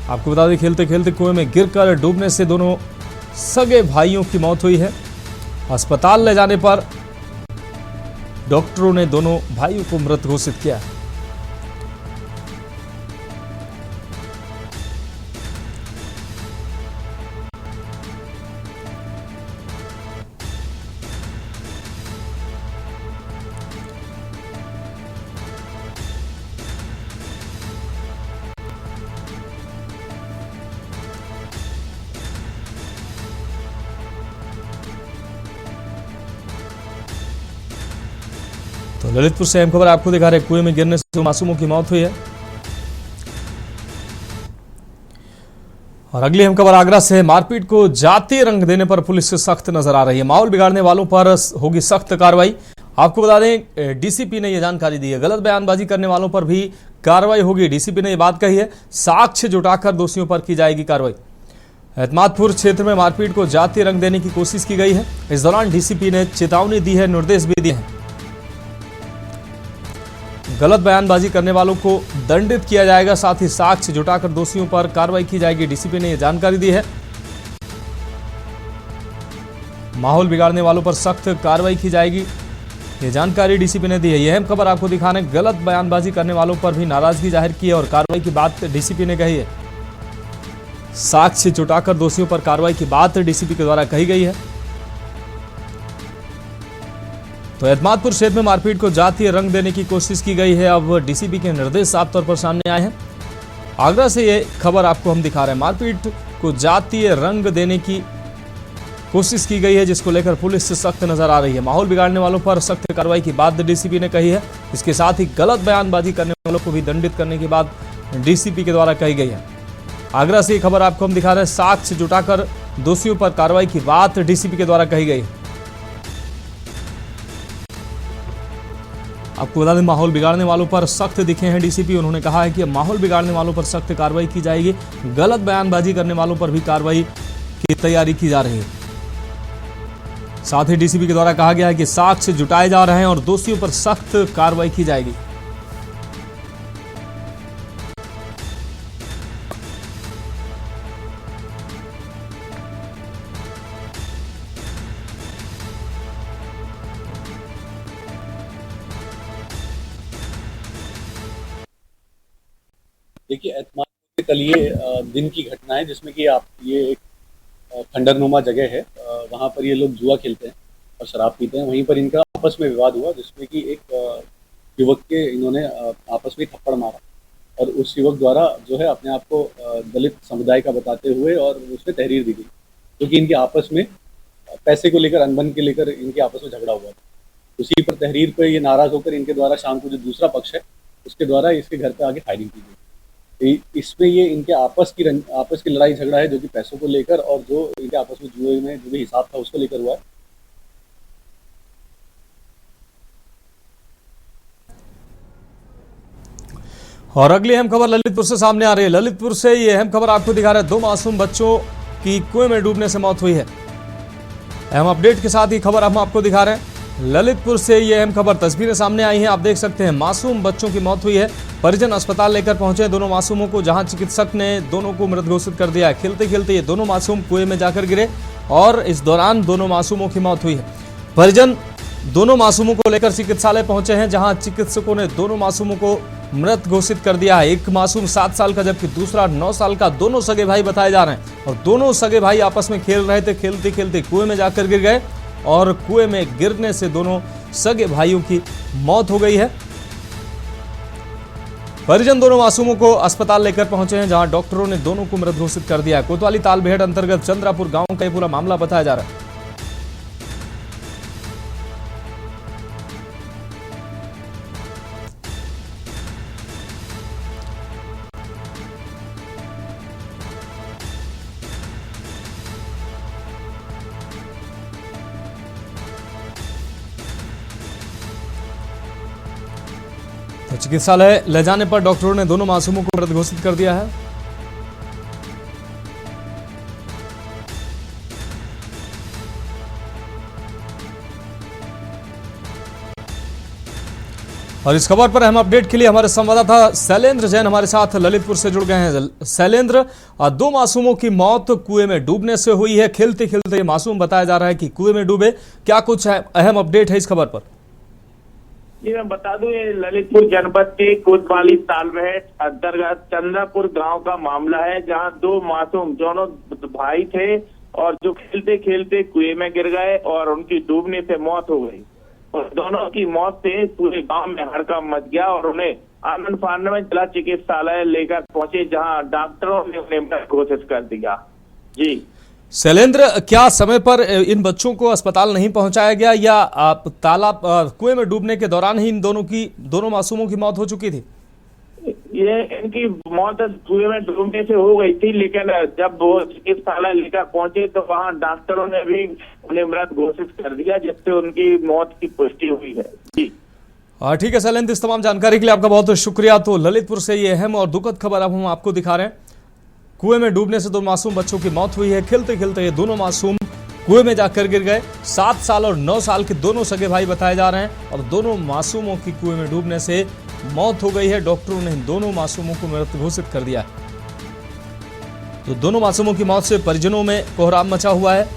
आपको बता दें, खेलते खेलते कुएं में गिरकर डूबने से दोनों सगे भाइयों की मौत हुई है। अस्पताल ले जाने पर डॉक्टरों ने दोनों भाइयों को मृत घोषित किया। तो ललितपुर से अहम खबर आपको दिखा रहे हैं। कुएं में गिरने से मासूमों की मौत हुई है। और अगली अहम खबर आगरा से है। मारपीट को जातीय रंग देने पर पुलिस सख्त नजर आ रही है। माहौल बिगाड़ने वालों पर होगी सख्त कार्रवाई। आपको बता दें, डीसीपी ने यह जानकारी दी है। गलत बयानबाजी करने वालों पर भी कार्रवाई होगी। डीसीपी ने यह बात कही है। साक्ष्य जुटाकर दोषियों पर की जाएगी कार्रवाई। एतमादपुर क्षेत्र में मारपीट को जातीय रंग देने की कोशिश की गई है। इस दौरान डीसीपी ने चेतावनी दी है, निर्देश भी दिए हैं। गलत बयानबाजी करने वालों को दंडित किया जाएगा, साथ ही साक्ष्य जुटाकर दोषियों पर कार्रवाई की जाएगी। डीसीपी ने यह जानकारी दी है। माहौल बिगाड़ने वालों पर सख्त कार्रवाई की जाएगी, ये जानकारी डीसीपी ने दी है। यह अहम खबर आपको दिखाने, गलत बयानबाजी करने वालों पर भी नाराजगी जाहिर की है और कार्रवाई की बात डीसीपी ने कही है। साक्ष्य जुटाकर दोषियों पर कार्रवाई की बात डीसीपी के द्वारा कही गई है। तो एतमादपुर क्षेत्र में मारपीट को जातीय रंग देने की कोशिश की गई है। अब डीसीपी के निर्देश साफ तौर पर सामने आए हैं। आगरा से ये खबर आपको हम दिखा रहे हैं। मारपीट को जातीय रंग देने की कोशिश की गई है, जिसको लेकर पुलिस से सख्त नजर आ रही है। माहौल बिगाड़ने वालों पर सख्त कार्रवाई की बात डीसीपी ने कही है। इसके साथ ही गलत बयानबाजी करने वालों को भी दंडित करने की बात डीसीपी के द्वारा कही गई है। आगरा से ये खबर आपको हम दिखा रहे हैं। साक्ष्य जुटाकर दोषियों पर कार्रवाई की बात डीसीपी के द्वारा कही गई है। आपको बता दें, माहौल बिगाड़ने वालों पर सख्त दिखे हैं डीसीपी। उन्होंने कहा है कि माहौल बिगाड़ने वालों पर सख्त कार्रवाई की जाएगी। गलत बयानबाजी करने वालों पर भी कार्रवाई की तैयारी की जा रही है। साथ ही डीसीपी के द्वारा कहा गया है कि साक्ष्य जुटाए जा रहे हैं और दोषियों पर सख्त कार्रवाई की जाएगी। देखिए, एतमादपुर के तलिए दिन की घटना है, जिसमें कि आप ये एक खंडरनुमा जगह है। वहाँ पर ये लोग जुआ खेलते हैं और शराब पीते हैं। वहीं पर इनका आपस में विवाद हुआ, जिसमें कि एक युवक के इन्होंने आपस में थप्पड़ मारा और उस युवक द्वारा जो है अपने आप को दलित समुदाय का बताते हुए और उसमें तहरीर दी गई, क्योंकि इनके आपस में पैसे को लेकर, अनबन के लेकर इनके आपस में झगड़ा हुआ था। उसी पर तहरीर पर ये नाराज होकर इनके द्वारा शाम को जो दूसरा पक्ष है उसके द्वारा इसके घर पर आगे फायरिंग की गई। इसमें ये इनके आपस की लड़ाई झगड़ा है, जो कि पैसों को लेकर और जो इनके आपस में जुए में जो भी हिसाब था उसको लेकर हुआ है। और अगली अहम खबर ललितपुर से सामने आ रही है। ललितपुर से ये अहम खबर आपको दिखा रहे हैं। 2 मासूम बच्चों की कुएं में डूबने से मौत हुई है। अहम अपडेट के साथ ही खबर हम आपको दिखा रहे हैं। ललितपुर से ये अहम खबर, तस्वीरें सामने आई हैं, आप देख सकते हैं। मासूम बच्चों की मौत हुई है। परिजन अस्पताल लेकर पहुंचे दोनों मासूमों को, जहां चिकित्सक ने दोनों को मृत घोषित कर दिया है। खेलते खेलते ये दोनों मासूम कुएं में जाकर गिरे और इस दौरान दोनों मासूमों की मौत हुई है। परिजन दोनों मासूमों को लेकर चिकित्सालय पहुंचे हैं, जहां चिकित्सकों ने दोनों मासूमों को मृत घोषित कर दिया है। एक मासूम 7 साल का जबकि दूसरा 9 साल का। दोनों सगे भाई बताए जा रहे हैं और दोनों सगे भाई आपस में खेल रहे थे। खेलते खेलते कुएं में जाकर गिर गए और कुएं में गिरने से दोनों सगे भाइयों की मौत हो गई है। परिजन दोनों मासूमों को अस्पताल लेकर पहुंचे हैं, जहां डॉक्टरों ने दोनों को मृत घोषित कर दिया है। कोतवाली तालबेहट अंतर्गत चंद्रापुर गांव का यह पूरा मामला बताया जा रहा है। तो चिकित्सालय ले जाने पर डॉक्टरों ने दोनों मासूमों को मृत घोषित कर दिया है। और इस खबर पर अहम अपडेट के लिए हमारे संवाददाता शैलेंद्र जैन हमारे साथ ललितपुर से जुड़ गए हैं। शैलेंद्र, 2 मासूमों की मौत कुएं में डूबने से हुई है। खेलते खेलते ये मासूम बताया जा रहा है कि कुएं में डूबे। क्या कुछ अहम अपडेट है इस खबर पर? जी, मैं बता दूं, ये ललितपुर जनपद के कोतवाली तालबेहट अंतर्गत चंद्रापुर गांव का मामला है, जहां 2 मासूम दोनों भाई थे और जो खेलते खेलते कुएं में गिर गए और उनकी डूबने से मौत हो गई। और दोनों की मौत से पूरे गांव में हड़कंप मच गया और उन्हें आनंद फानंद में जिला चिकित्सालय लेकर पहुंचे, जहां डॉक्टरों ने उन्हें मृत घोषित कर दिया। जी शैलेंद्र, क्या समय पर इन बच्चों को अस्पताल नहीं पहुंचाया गया या तालाब कुएं में डूबने के दौरान ही इन दोनों मासूमों की मौत हो चुकी थी? ये इनकी मौत कुएं में डूबने से हो गई थी, लेकिन जब वो चिकित्सालय लेकर पहुंचे तो वहां डॉक्टरों ने भी उन्हें मृत घोषित कर दिया, जिससे उनकी मौत की पुष्टि हुई है। जी, ठीक है शैलेंद्र, इस तमाम जानकारी के लिए आपका बहुत शुक्रिया। तो ललितपुर से ये अहम और दुखद खबर अब हम आपको दिखा रहे हैं। कुएं में डूबने से 2 मासूम बच्चों की मौत हुई है। खेलते खेलते ये दोनों मासूम कुएं में जाकर गिर गए। 7 साल और 9 साल के दोनों सगे भाई बताए जा रहे हैं और दोनों मासूमों की कुएं में डूबने से मौत हो गई है। डॉक्टरों ने इन दोनों मासूमों को मृत घोषित कर दिया है। तो दोनों मासूमों की मौत से परिजनों में कोहराम मचा हुआ है।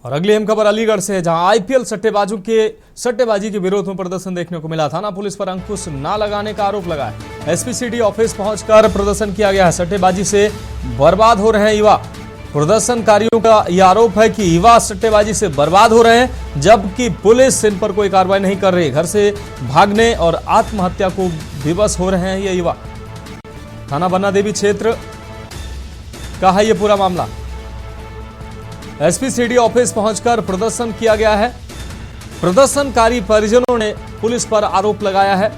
और अगली अहम खबर अलीगढ़ से है, जहां आईपीएल सट्टेबाजी के विरोध में प्रदर्शन देखने को मिला। थाना पुलिस पर अंकुश न लगाने का आरोप लगा है। एसपीसीडी ऑफिस पहुंचकर प्रदर्शन किया गया है। सट्टेबाजी से बर्बाद हो रहे हैं युवा। प्रदर्शनकारियों का यह आरोप है कि युवा सट्टेबाजी से बर्बाद हो रहे हैं, जबकि पुलिस इन पर कोई कार्रवाई नहीं कर रही। घर से भागने और आत्महत्या को विवश हो रहे हैं ये युवा। थाना बन्ना देवी क्षेत्र का है ये पूरा मामला। एसपीसीडी ऑफिस पहुंचकर प्रदर्शन किया गया है। प्रदर्शनकारी परिजनों ने पुलिस पर आरोप लगाया है,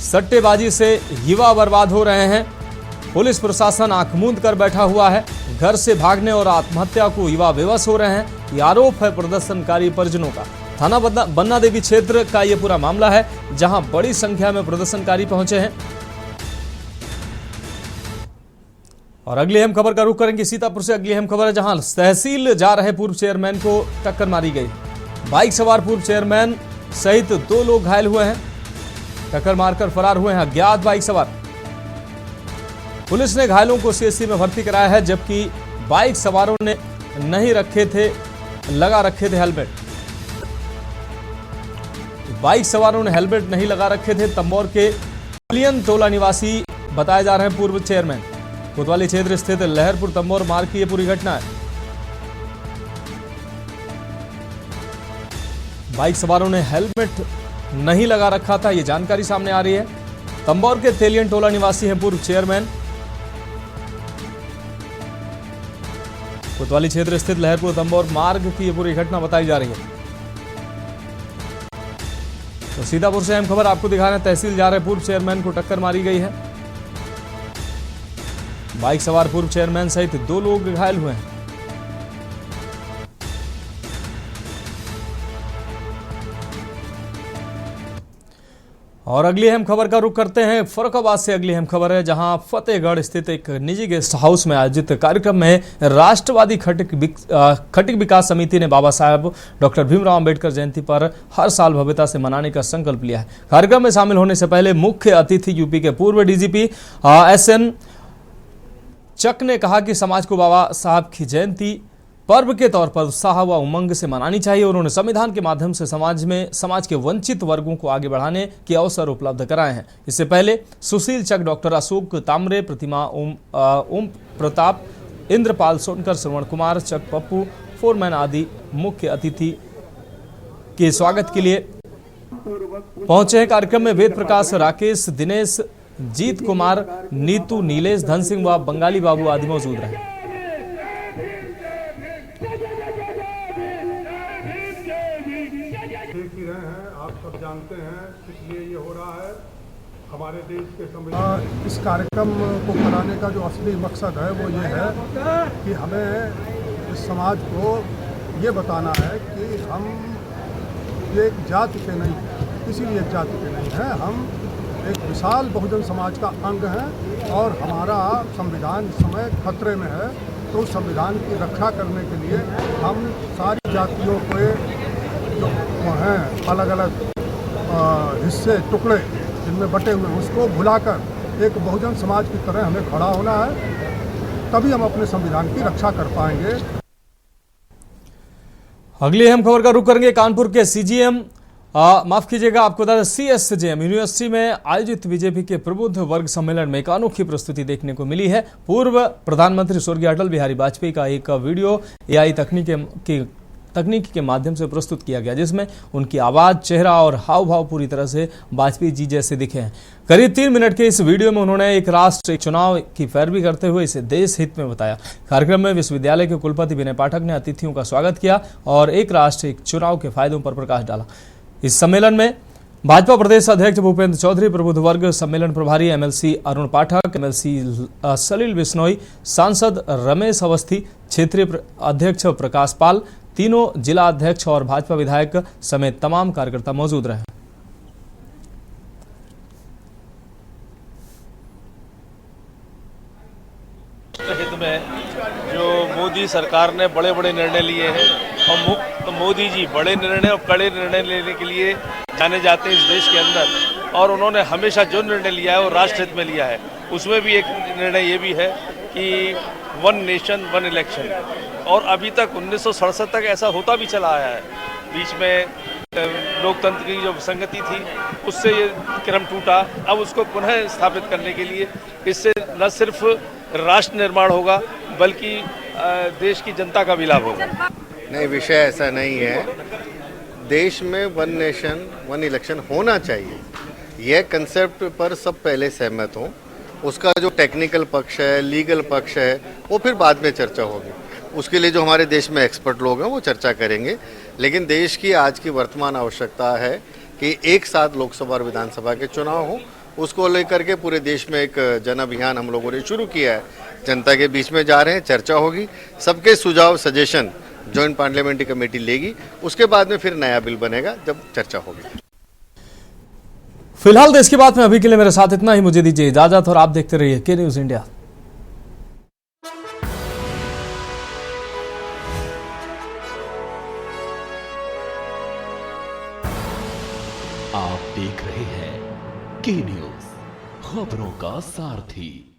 सट्टेबाजी से युवा बर्बाद हो रहे हैं। पुलिस प्रशासन आंख मूंद कर बैठा हुआ है। घर से भागने और आत्महत्या को युवा विवश हो रहे हैं, यह आरोप है प्रदर्शनकारी परिजनों का। थाना बन्ना देवी क्षेत्र का यह पूरा मामला है, जहां बड़ी संख्या में प्रदर्शनकारी पहुंचे हैं। और अगली अहम खबर का रुख करेंगे सीतापुर से। अगली अहम खबर है, जहां तहसील जा रहे पूर्व चेयरमैन को टक्कर मारी गई। बाइक सवार पूर्व चेयरमैन सहित 2 लोग घायल हुए हैं। टक्कर मारकर फरार हुए हैं अज्ञात बाइक सवार। पुलिस ने घायलों को सीएचसी में भर्ती कराया है, जबकि बाइक सवारों ने लगा रखे थे हेलमेट। बाइक सवारों ने हेलमेट नहीं लगा रखे थे। तंबौर के तेलियन टोला निवासी बताए जा रहे हैं पूर्व चेयरमैन। कोतवाली क्षेत्र स्थित लहरपुर तंबौर मार्ग की यह पूरी घटना है। बाइक सवारों ने हेलमेट नहीं लगा रखा था, यह जानकारी सामने आ रही है। तंबौर के तेलियन टोला निवासी है पूर्व चेयरमैन। कोतवाली क्षेत्र स्थित लहरपुर तंबौर मार्ग की यह पूरी घटना बताई जा रही है। तो सीतापुर से अहम खबर आपको दिखा रहे हैं। तहसील जा रहे पूर्व चेयरमैन को टक्कर मारी गई है। बाइक सवार पूर्व चेयरमैन सहित 2 लोग घायल हुए हैं। और अगली अहम खबर का रुख करते हैं फर्रुखाबाद से। अगली अहम खबर है, जहां फतेहगढ़ स्थित एक निजी गेस्ट हाउस में आयोजित कार्यक्रम में राष्ट्रवादी खटिक विकास समिति ने बाबा साहब डॉक्टर भीमराव अंबेडकर जयंती पर हर साल भव्यता से मनाने का संकल्प लिया है। कार्यक्रम में शामिल होने से पहले मुख्य अतिथि यूपी के पूर्व डीजीपी SN चक ने कहा कि समाज को बाबा साहब की जयंती पर्व के तौर पर उत्साह व उमंग से मनानी चाहिए। उन्होंने संविधान के माध्यम से समाज के वंचित वर्गों को आगे बढ़ाने के अवसर उपलब्ध कराए हैं। इससे पहले सुशील चक, डॉक्टर अशोक तामरे, प्रतिमा ओम प्रताप, इंद्रपाल सोनकर, श्रवण कुमार चक, पप्पू फोरमैन आदि मुख्य अतिथि के स्वागत के लिए पहुंचे हैं। कार्यक्रम में वेद प्रकाश, राकेश, दिनेश, जीत कुमार, नीतू, नीलेश, धन सिंह व बंगाली बाबू आदि मौजूद रहे। देख ही रहे हैं, आप सब जानते हैं इसलिए ये हो रहा है। हमारे देश के संविधान इस कार्यक्रम को कराने का जो असली मकसद है वो ये है कि हमें इस समाज को ये बताना है कि हम एक जाति के नहीं हैं, किसी भी एक जाति के नहीं हैं। हम एक विशाल बहुजन समाज का अंग है और हमारा संविधान इस समय खतरे में है। तो संविधान की रक्षा करने के लिए हम सारी जातियों के जो हैं अलग अलग हिस्से, टुकड़े जिनमें बटे हुए, उसको भुलाकर एक बहुजन समाज की तरह हमें खड़ा होना है, तभी हम अपने संविधान की रक्षा कर पाएंगे। अगली अहम खबर का रुख करेंगे कानपुर के CGM माफ कीजिएगा, आपको बता दें CSJM यूनिवर्सिटी में आयोजित बीजेपी के प्रबुद्ध वर्ग सम्मेलन में एक अनोखी प्रस्तुति देखने को मिली है। पूर्व प्रधानमंत्री स्वर्गीय अटल बिहारी वाजपेयी का एक वीडियो AI तकनीक के माध्यम से प्रस्तुत किया गया, जिसमें उनकी आवाज, चेहरा और हाव भाव पूरी तरह से वाजपेयी जी जैसे दिखे हैं। करीब 3 मिनट के इस वीडियो में उन्होंने एक राष्ट्र एक चुनाव की पैरवी करते हुए इसे देश हित में बताया। कार्यक्रम में विश्वविद्यालय के कुलपति विनय पाठक ने अतिथियों का स्वागत किया और एक राष्ट्र एक चुनाव के फायदों पर प्रकाश डाला। इस सम्मेलन में भाजपा प्रदेश अध्यक्ष भूपेंद्र चौधरी, प्रबुद्ध वर्ग सम्मेलन प्रभारी एमएलसी अरुण पाठक, एमएलसी सलील बिश्नोई, सांसद रमेश अवस्थी, क्षेत्रीय अध्यक्ष प्रकाश पाल, तीनों जिला अध्यक्ष और भाजपा विधायक समेत तमाम कार्यकर्ता मौजूद रहे। हित में जो मोदी सरकार ने बड़े बड़े निर्णय लिए हैं और मोदी जी बड़े निर्णय और कड़े निर्णय लेने के लिए जाने जाते हैं इस देश के अंदर, और उन्होंने हमेशा जो निर्णय लिया है वो राष्ट्र हित में लिया है। उसमें भी एक निर्णय ये भी है कि 1 नेशन 1 इलेक्शन, और अभी तक 1967 तक ऐसा होता भी चला आया है। बीच में लोकतंत्र की जो विसंगति थी उससे ये क्रम टूटा, अब उसको पुनः स्थापित करने के लिए इससे न सिर्फ राष्ट्र निर्माण होगा बल्कि देश की जनता का भी लाभ होगा। नहीं, विषय ऐसा नहीं है। देश में 1 नेशन 1 इलेक्शन होना चाहिए, यह कंसेप्ट पर सब पहले सहमत हों। उसका जो टेक्निकल पक्ष है, लीगल पक्ष है, वो फिर बाद में चर्चा होगी। उसके लिए जो हमारे देश में एक्सपर्ट लोग हैं वो चर्चा करेंगे, लेकिन देश की आज की वर्तमान आवश्यकता है कि एक साथ लोकसभा और विधानसभा के चुनाव हो। उसको लेकर के पूरे देश में एक जन अभियान हम लोगों ने शुरू किया है, जनता के बीच में जा रहे हैं, चर्चा होगी, सबके सुझाव सजेशन जॉइंट पार्लियामेंट्री कमेटी लेगी, उसके बाद में फिर नया बिल बनेगा जब चर्चा होगी। फिलहाल देश की बात में अभी के लिए मेरे साथ इतना ही, मुझे दीजिए इजाजत और आप देखते रहिए के न्यूज इंडिया। आप देख रहे हैं के न्यूज, खबरों का सारथी।